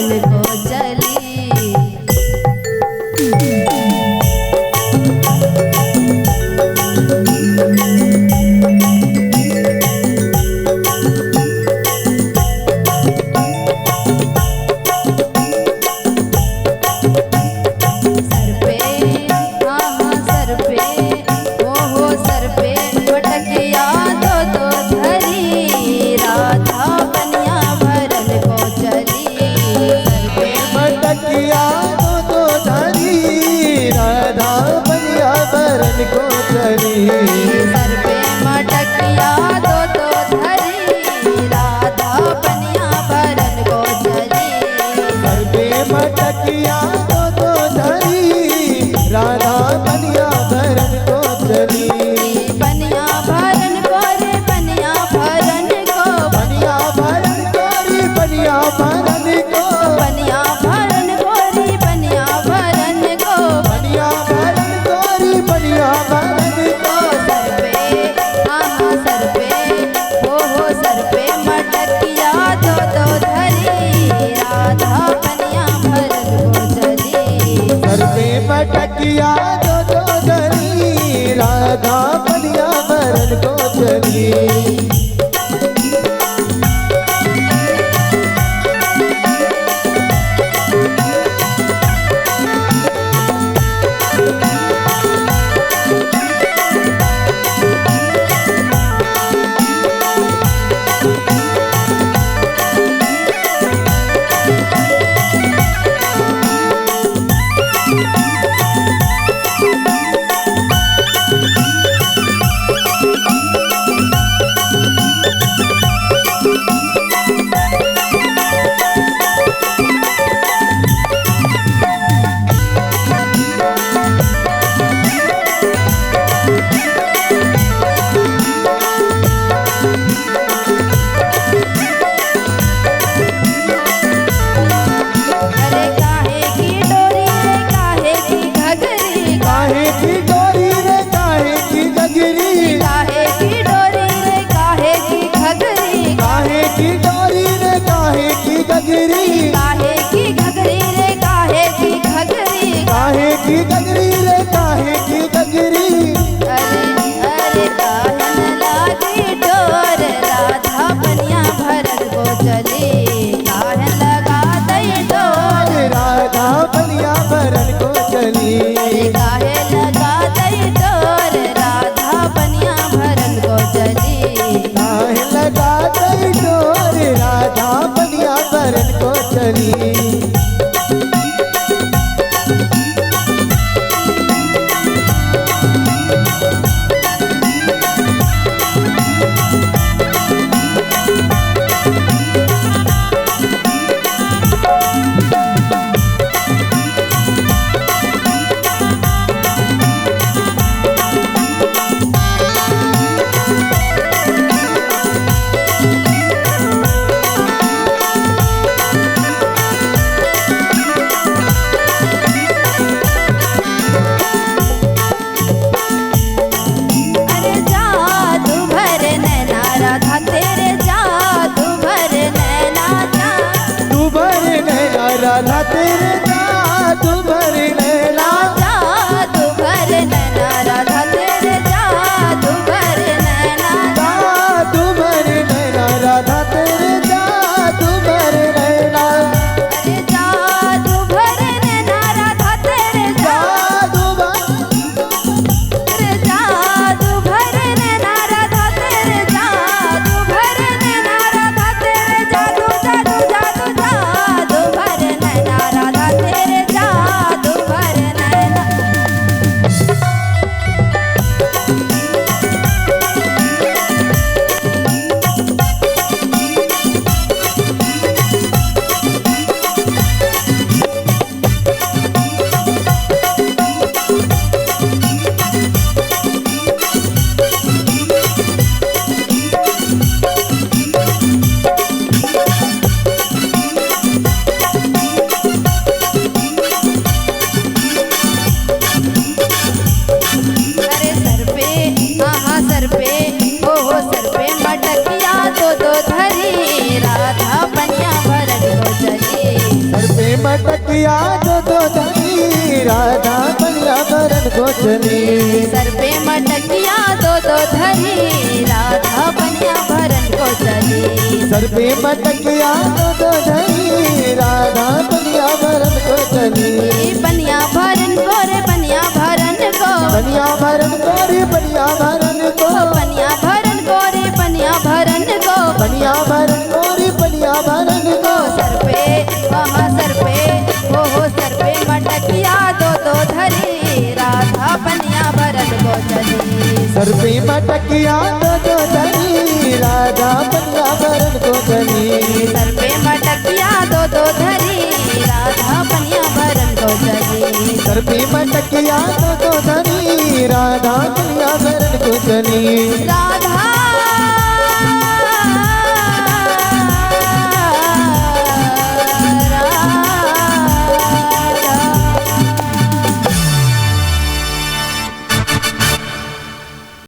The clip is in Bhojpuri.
भरन को चली। को चली सर पे मटकिया दो धरी राधा बनिया भरन को चली। सर पे मटकिया दो धरी राधा बनिया भरन को चली। बनिया भरन को रे बनिया भरन को बनिया भरन को रे बनिया भरन को बनिया भरन को रे बनिया भरन को बनिया भरन को रे बनिया भरन को। सर पे हो सर पे मटकिया दो धरी राधा बनिया भरन को चली। सर पे मटकिया दो धरी राधा बनिया भरन को चली। काहे की गगरी रे काहे की गगरी। अरे काहन लागी डोर राधा बनिया भरन को चली। काहन लगा दई डोर राधा बनिया भरन को चली। काहे लगा दई डोर राधा बनिया भरन को चली। काहे लगा दई डोर राधा बनिया भरन को चली। राधा तेरे जादू भर नैना जादू भर नैना राधा तेरे जादू भर नैना जादू भर नैना राधा तेरे जादू भर नैना। अरे जादू भर नैना राधा तेरे जादू भर नैना राधा तेरे जादू भर नैना राधा तेरे जादू जादू जादू जादू भर नैना राधा तेरे मटकिया दो धरी राधा बनिया भरन को चली। सर पे मटकिया दो धरी राधा बनिया भरन को चली। सर पे मटकिया दो धरी राधा बनिया भरन को चली। बनिया भरन को रे बनिया भरन को, बनिया भरन को रे बनिया भरन को, बनिया भरन को रे बनिया भरन को, बनिया भरन को रे बनिया भरन को। सर पे वहाँ सर पे हो सर पे मटकिया दो धरी राधा बनिया भरन को चली। सर पे मटकिया दो धरी राधा बनिया भरन को चली। सर पे मटकिया दो धरी राधा बनिया भरन को चली। सर पे मटकिया दो धरी राधा बनिया भरन को चली।